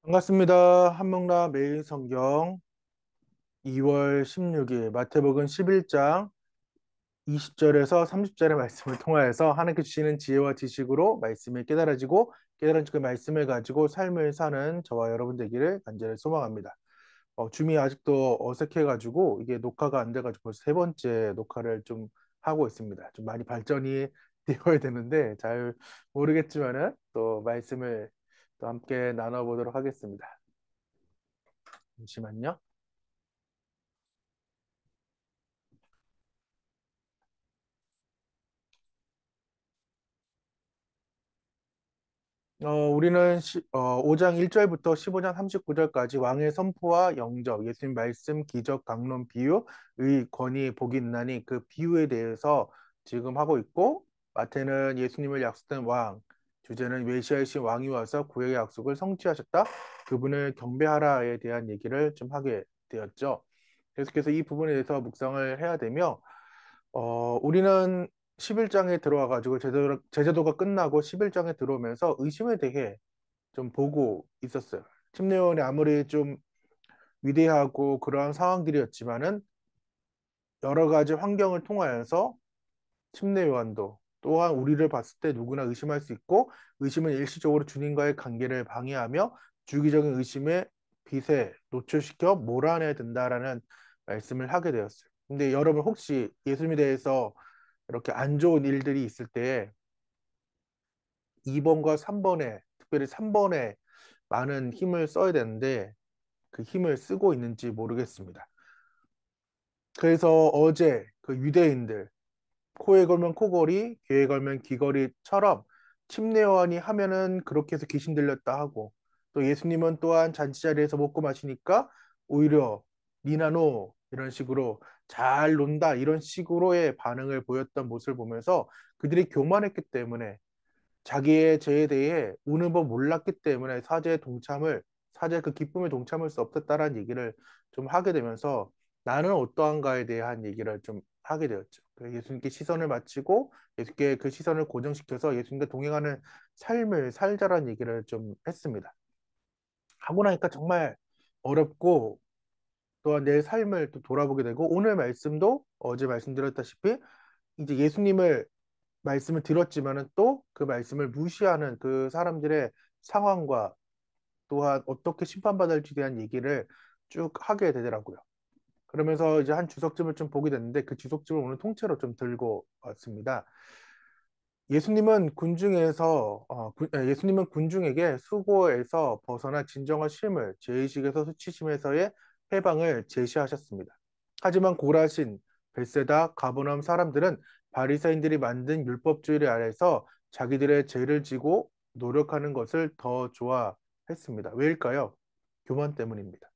반갑습니다. 한명라 매일 성경 2월 16일 마태복음 11장 20절에서 30절의 말씀을 통하여서 하나님께 주시는 지혜와 지식으로 말씀이 깨달아지고 깨달은 그 말씀을 가지고 삶을 사는 저와 여러분 되기를 간절히 소망합니다. 줌이 아직도 어색해가지고 이게 녹화가 안 돼가지고 벌써 세 번째 녹화를 좀 하고 있습니다. 좀 많이 발전이 되어야 되는데 잘 모르겠지만은 또 말씀을 또 함께 나눠보도록 하겠습니다. 잠시만요. 우리는 5장 1절부터 15장 39절까지 왕의 선포와 영접, 예수님 말씀, 기적, 강론, 비유, 의, 권위, 복이 있나니 그 비유에 대해서 지금 하고 있고, 마태는 예수님을 약속된 왕, 주제는 메시아이신 왕이 와서 구약의 약속을 성취하셨다. 그분을 경배하라에 대한 얘기를 좀 하게 되었죠. 계속해서 이 부분에 대해서 묵상을 해야 되며, 우리는 11장에 들어와가지고 제재도가 끝나고 11장에 들어오면서 의심에 대해 좀 보고 있었어요. 침례원이 아무리 좀 위대하고 그러한 상황들이었지만은 여러 가지 환경을 통하여서 침례요한도 또한 우리를 봤을 때 누구나 의심할 수 있고 의심은 일시적으로 주님과의 관계를 방해하며 주기적인 의심의 빛에 노출시켜 몰아내야 된다라는 말씀을 하게 되었어요. 근데 여러분 혹시 예수님에 대해서 이렇게 안 좋은 일들이 있을 때 2번과 3번에 특별히 3번에 많은 힘을 써야 되는데 그 힘을 쓰고 있는지 모르겠습니다. 그래서 어제 그 유대인들 코에 걸면 코걸이, 귀에 걸면 귀걸이처럼 침례요한이 하면은 그렇게 해서 귀신 들렸다 하고 또 예수님은 또한 잔치자리에서 먹고 마시니까 오히려 니나노 이런 식으로 잘 논다 이런 식으로의 반응을 보였던 모습을 보면서 그들이 교만했기 때문에 자기의 죄에 대해 우는 법 몰랐기 때문에 사죄의 그 기쁨에 동참할 수 없었다라는 얘기를 좀 하게 되면서 나는 어떠한가에 대한 얘기를 좀 하게 되었죠. 예수님께 시선을 맞추고 예수님께 그 시선을 고정시켜서 예수님과 동행하는 삶을 살자라는 얘기를 좀 했습니다. 하고 나니까 정말 어렵고 또한 내 삶을 또 돌아보게 되고 오늘 말씀도 어제 말씀드렸다시피 이제 예수님을 말씀을 들었지만은 또 그 말씀을 무시하는 그 사람들의 상황과 또한 어떻게 심판받을지 대한 얘기를 쭉 하게 되더라고요. 그러면서 이제 한 주석집을 좀 보게 됐는데 그 주석집을 오늘 통째로 좀 들고 왔습니다. 예수님은 군중에게 수고에서 벗어나 진정한 쉼을 죄의식에서 수치심에서의 해방을 제시하셨습니다. 하지만 고라신, 벳세다, 가버나움 사람들은 바리사인들이 만든 율법주의 아래서 자기들의 죄를 지고 노력하는 것을 더 좋아했습니다. 왜일까요? 교만 때문입니다.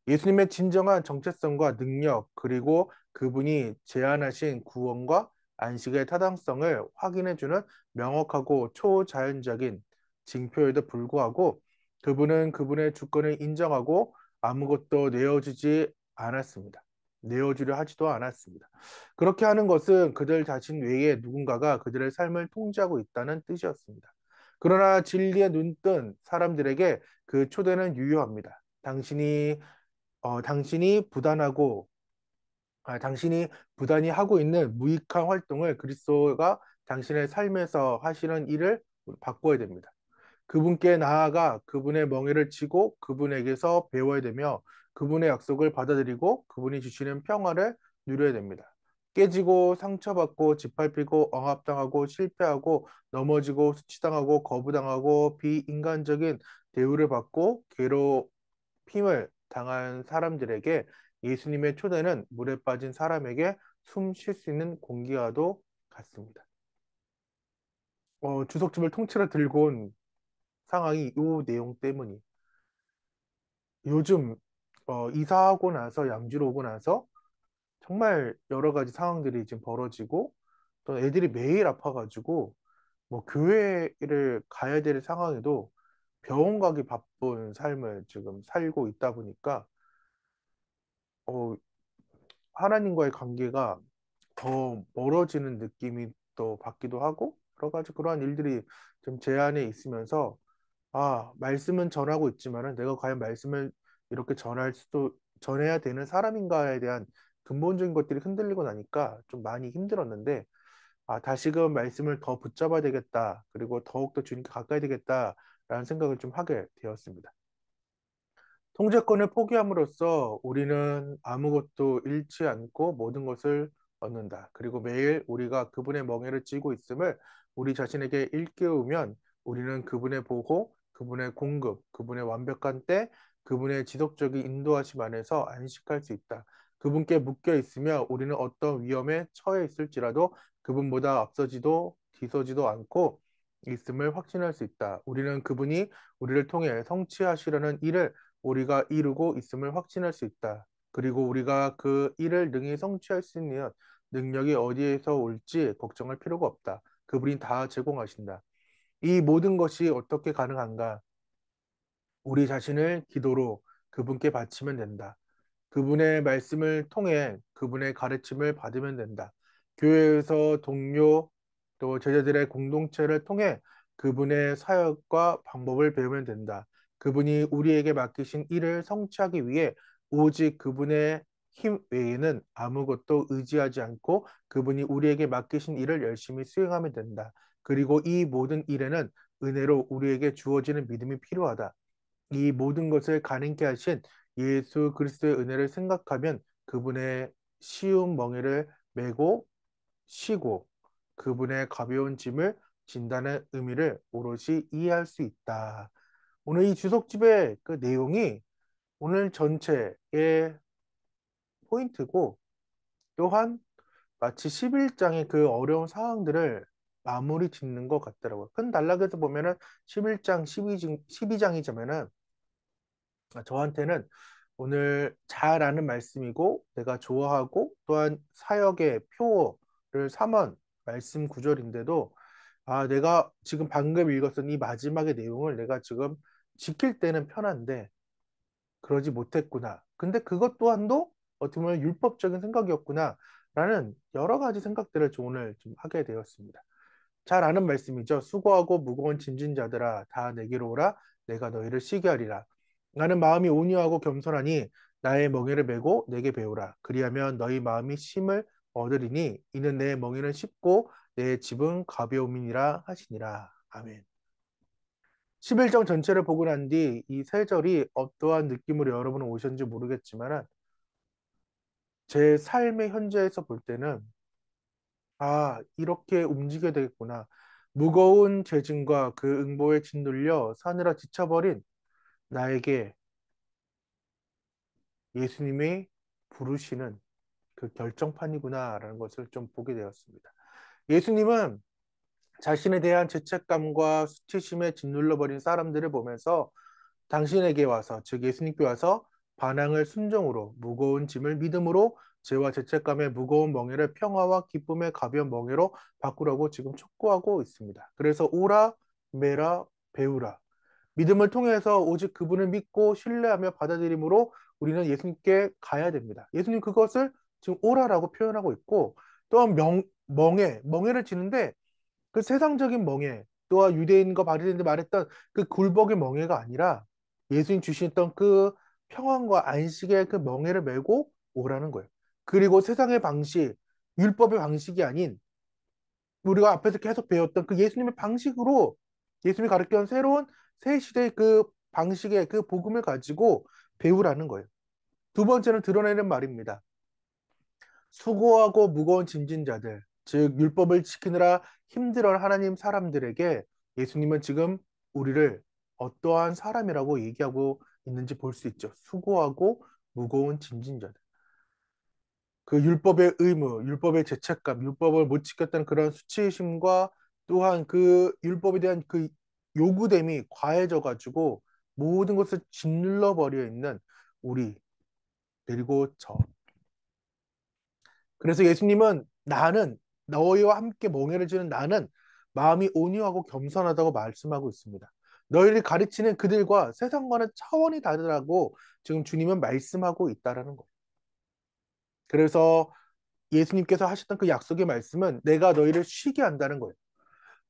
예수님의 진정한 정체성과 능력, 그리고 그분이 제안하신 구원과 안식의 타당성을 확인해주는 명확하고 초자연적인 징표에도 불구하고 그분은 그분의 주권을 인정하고 아무것도 내어주지 않았습니다. 내어주려 하지도 않았습니다. 그렇게 하는 것은 그들 자신 외에 누군가가 그들의 삶을 통제하고 있다는 뜻이었습니다. 그러나 진리에 눈뜬 사람들에게 그 초대는 유효합니다. 당신이 부단히 하고 있는 무익한 활동을 그리스도가 당신의 삶에서 하시는 일을 바꿔야 됩니다. 그분께 나아가 그분의 멍에를 치고 그분에게서 배워야 되며 그분의 약속을 받아들이고 그분이 주시는 평화를 누려야 됩니다. 깨지고 상처받고 짓밟히고 억압당하고 실패하고 넘어지고 수치당하고 거부당하고 비인간적인 대우를 받고 괴롭힘을 당한 사람들에게 예수님의 초대는 물에 빠진 사람에게 숨 쉴 수 있는 공기와도 같습니다. 주석집을 통째로 들고 온 상황이 이 내용 때문이 요즘 이사하고 나서 양주로 오고 나서 정말 여러 가지 상황들이 지금 벌어지고 또 애들이 매일 아파가지고 뭐 교회를 가야 될 상황에도 병원 가기 바쁜 삶을 지금 살고 있다 보니까 어, 하나님과의 관계가 더 멀어지는 느낌이 또 받기도 하고 여러 가지 그러한 일들이 좀 제 안에 있으면서 말씀은 전하고 있지만은 내가 과연 말씀을 이렇게 전해야 되는 사람인가에 대한 근본적인 것들이 흔들리고 나니까 좀 많이 힘들었는데, 다시금 말씀을 더 붙잡아야 되겠다. 그리고 더욱더 주님께 가까이 되겠다라는 생각을 좀 하게 되었습니다. 통제권을 포기함으로써 우리는 아무것도 잃지 않고 모든 것을 얻는다. 그리고 매일 우리가 그분의 멍에를 쥐고 있음을 우리 자신에게 일깨우면 우리는 그분의 보호, 그분의 공급, 그분의 완벽한 때, 그분의 지속적인 인도하심 안에서 안식할 수 있다. 그분께 묶여 있으며 우리는 어떤 위험에 처해 있을지라도 그분보다 앞서지도 뒤서지도 않고 있음을 확신할 수 있다. 우리는 그분이 우리를 통해 성취하시려는 일을 우리가 이루고 있음을 확신할 수 있다. 그리고 우리가 그 일을 능히 성취할 수 있는 능력이 어디에서 올지 걱정할 필요가 없다. 그분이 다 제공하신다. 이 모든 것이 어떻게 가능한가? 우리 자신을 기도로 그분께 바치면 된다. 그분의 말씀을 통해 그분의 가르침을 받으면 된다. 교회에서 동료 또 제자들의 공동체를 통해 그분의 사역과 방법을 배우면 된다. 그분이 우리에게 맡기신 일을 성취하기 위해 오직 그분의 힘 외에는 아무것도 의지하지 않고 그분이 우리에게 맡기신 일을 열심히 수행하면 된다. 그리고 이 모든 일에는 은혜로 우리에게 주어지는 믿음이 필요하다. 이 모든 것을 가능케 하신 예수 그리스도의 은혜를 생각하면 그분의 쉬운 멍에를 메고 쉬고 그분의 가벼운 짐을 진다는 의미를 오롯이 이해할 수 있다. 오늘 이 주석집의 그 내용이 오늘 전체의 포인트고, 또한 마치 11장의 그 어려운 상황들을 마무리 짓는 것 같더라고요. 큰 단락에서 보면은 11장, 12장이지만은 저한테는 오늘 잘 아는 말씀이고 내가 좋아하고 또한 사역의 표어를 삼은 말씀 구절인데도, 내가 지금 방금 읽었던 이 마지막의 내용을 내가 지금 지킬 때는 편한데 그러지 못했구나. 근데 그것 또한도 어떻게 보면 율법적인 생각이었구나 라는 여러 가지 생각들을 좀 오늘 좀 하게 되었습니다. 잘 아는 말씀이죠. 수고하고 무거운 짐진 자들아 다 내게로 오라. 내가 너희를 쉬게 하리라. 나는 마음이 온유하고 겸손하니 나의 멍에를 메고 내게 배우라. 그리하면 너희 마음이 쉼을 얻으리니 이는 내 멍에는 쉽고 내 집은 가벼움이니라 하시니라. 아멘. 11장 전체를 보고 난 뒤 이 세 절이 어떠한 느낌으로 여러분은 오셨는지 모르겠지만 제 삶의 현재에서 볼 때는 이렇게 움직여야 되겠구나. 무거운 재짐과 그 응보에 짓눌려 사느라 지쳐버린 나에게 예수님이 부르시는 그 결정판이구나라는 것을 좀 보게 되었습니다. 예수님은 자신에 대한 죄책감과 수치심에 짓눌러버린 사람들을 보면서 당신에게 와서, 즉 예수님께 와서 반항을 순종으로 무거운 짐을 믿음으로 죄와 죄책감의 무거운 멍에를 평화와 기쁨의 가벼운 멍에로 바꾸라고 지금 촉구하고 있습니다. 그래서 오라, 메라, 배우라. 믿음을 통해서 오직 그분을 믿고 신뢰하며 받아들임으로 우리는 예수님께 가야 됩니다. 예수님 그것을 지금 오라라고 표현하고 있고, 또한 멍에를 지는데 그 세상적인 멍에, 또한 유대인과 바리새인들 말했던 그 굴복의 멍에가 아니라 예수님 주셨던 그 평안과 안식의 그 멍에를 메고 오라는 거예요. 그리고 세상의 방식, 율법의 방식이 아닌 우리가 앞에서 계속 배웠던 그 예수님의 방식으로 예수님이 가르쳐온 새로운 새 시대의 그 방식의 그 복음을 가지고 배우라는 거예요. 두 번째는 드러내는 말입니다. 수고하고 무거운 짐진 자들, 즉 율법을 지키느라 힘들어하는 하나님 사람들에게 예수님은 지금 우리를 어떠한 사람이라고 얘기하고 있는지 볼 수 있죠. 수고하고 무거운 짐진 자들. 그 율법의 의무, 율법의 죄책감, 율법을 못 지켰다는 그런 수치심과 또한 그 율법에 대한 그 요구됨이 과해져 가지고 모든 것을 짓눌러 버려 있는 우리, 그리고 저. 그래서 예수님은 나는 너희와 함께 멍에를 지는 나는 마음이 온유하고 겸손하다고 말씀하고 있습니다. 너희를 가르치는 그들과 세상과는 차원이 다르다고 지금 주님은 말씀하고 있다라는 거예요. 그래서 예수님께서 하셨던 그 약속의 말씀은 내가 너희를 쉬게 한다는 거예요.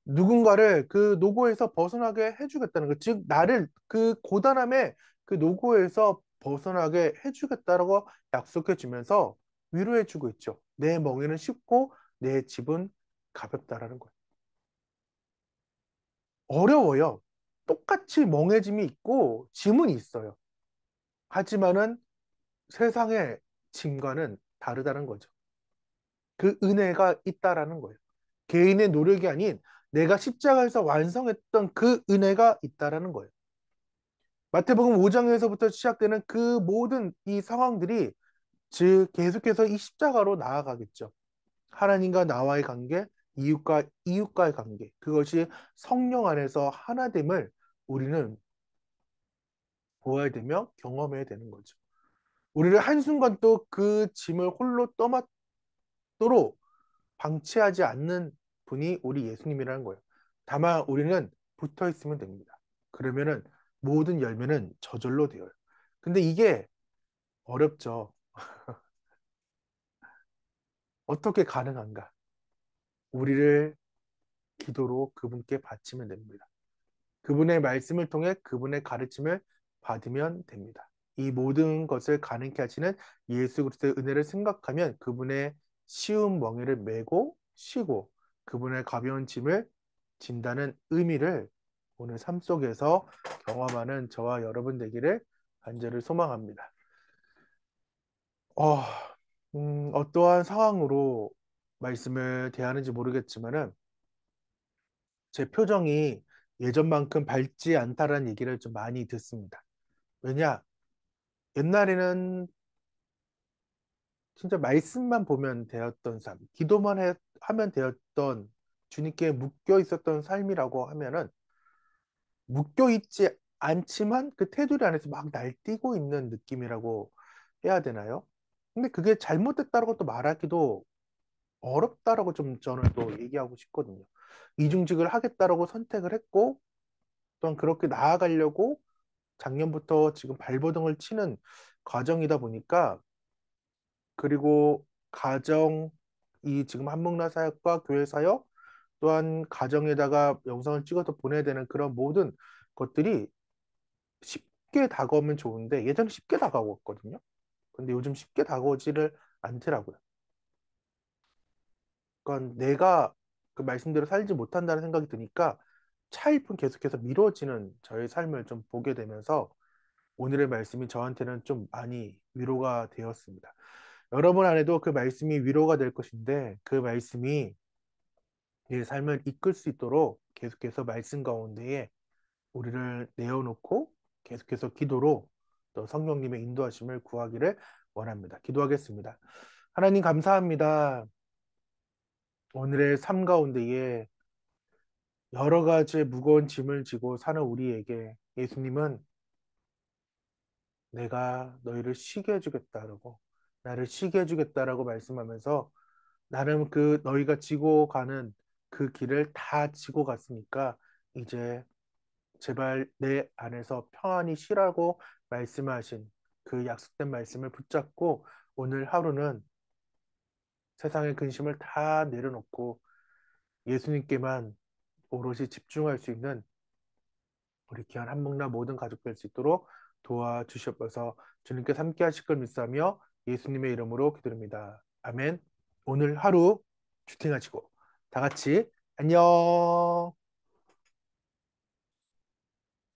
누군가를 그 노고에서 벗어나게 해주겠다는 것. 즉, 나를 그 고단함의 그 노고에서 벗어나게 해주겠다라고 약속해주면서 위로해주고 있죠. 내 멍에는 쉽고 내 집은 가볍다라는 거예요. 어려워요. 똑같이 멍해짐이 있고 짐은 있어요. 하지만은 세상의 짐과는 다르다는 거죠. 그 은혜가 있다라는 거예요. 개인의 노력이 아닌 내가 십자가에서 완성했던 그 은혜가 있다라는 거예요. 마태복음 5장에서부터 시작되는 그 모든 이 상황들이 즉 계속해서 이 십자가로 나아가겠죠. 하나님과 나와의 관계, 이웃과의 관계, 그것이 성령 안에서 하나됨을 우리는 보아야 되며 경험해야 되는 거죠. 우리를 한순간 또 그 짐을 홀로 떠맡도록 방치하지 않는 분이 우리 예수님이라는 거예요. 다만 우리는 붙어 있으면 됩니다. 그러면은 모든 열매는 저절로 되어요. 근데 이게 어렵죠. 어떻게 가능한가? 우리를 기도로 그분께 바치면 됩니다. 그분의 말씀을 통해 그분의 가르침을 받으면 됩니다. 이 모든 것을 가능케 하시는 예수 그리스도의 은혜를 생각하면 그분의 쉬운 멍에를 메고 쉬고 그분의 가벼운 짐을 진다는 의미를 오늘 삶 속에서 경험하는 저와 여러분 되기를 간절히 소망합니다. 어, 어떠한 상황으로 말씀을 대하는지 모르겠지만은 제 표정이 예전만큼 밝지 않다라는 얘기를 좀 많이 듣습니다. 왜냐? 옛날에는 진짜 말씀만 보면 되었던 삶, 하면 되었던 주님께 묶여 있었던 삶이라고 하면은 묶여 있지 않지만 그 테두리 안에서 막 날뛰고 있는 느낌이라고 해야 되나요? 근데 그게 잘못됐다라고 또 말하기도 어렵다라고 좀 저는 또 얘기하고 싶거든요. 이중직을 하겠다라고 선택을 했고 또한 그렇게 나아가려고 작년부터 지금 발버둥을 치는 과정이다 보니까 그리고 가정이 지금 한목나 사역과 교회 사역 또한 가정에다가 영상을 찍어서 보내야 되는 그런 모든 것들이 쉽게 다가오면 좋은데 예전에 쉽게 다가왔거든요. 근데 요즘 쉽게 다가오지를 않더라고요. 그러니까 내가 그 말씀대로 살지 못한다는 생각이 드니까 차일품 계속해서 미뤄지는 저의 삶을 좀 보게 되면서 오늘의 말씀이 저한테는 좀 많이 위로가 되었습니다. 여러분 안에도 그 말씀이 위로가 될 것인데 그 말씀이 내 삶을 이끌 수 있도록 계속해서 말씀 가운데에 우리를 내어놓고 계속해서 기도로 또 성령님의 인도하심을 구하기를 원합니다. 기도하겠습니다. 하나님 감사합니다. 오늘의 삶 가운데에 여러 가지 무거운 짐을 지고 사는 우리에게 예수님은 내가 너희를 쉬게 해주겠다라고 나를 쉬게 해주겠다라고 말씀하면서 나름 그 너희가 지고 가는 그 길을 다 지고 갔으니까 이제 제발 내 안에서 평안히 쉬라고 말씀하신 그 약속된 말씀을 붙잡고 오늘 하루는 세상의 근심을 다 내려놓고 예수님께만 오롯이 집중할 수 있는 우리 귀한 한목나 모든 가족 될 수 있도록 도와주시옵소서. 주님께서 함께 하실 걸 믿사며 예수님의 이름으로 기도드립니다. 아멘. 오늘 하루 주팅하시고 다 같이 안녕.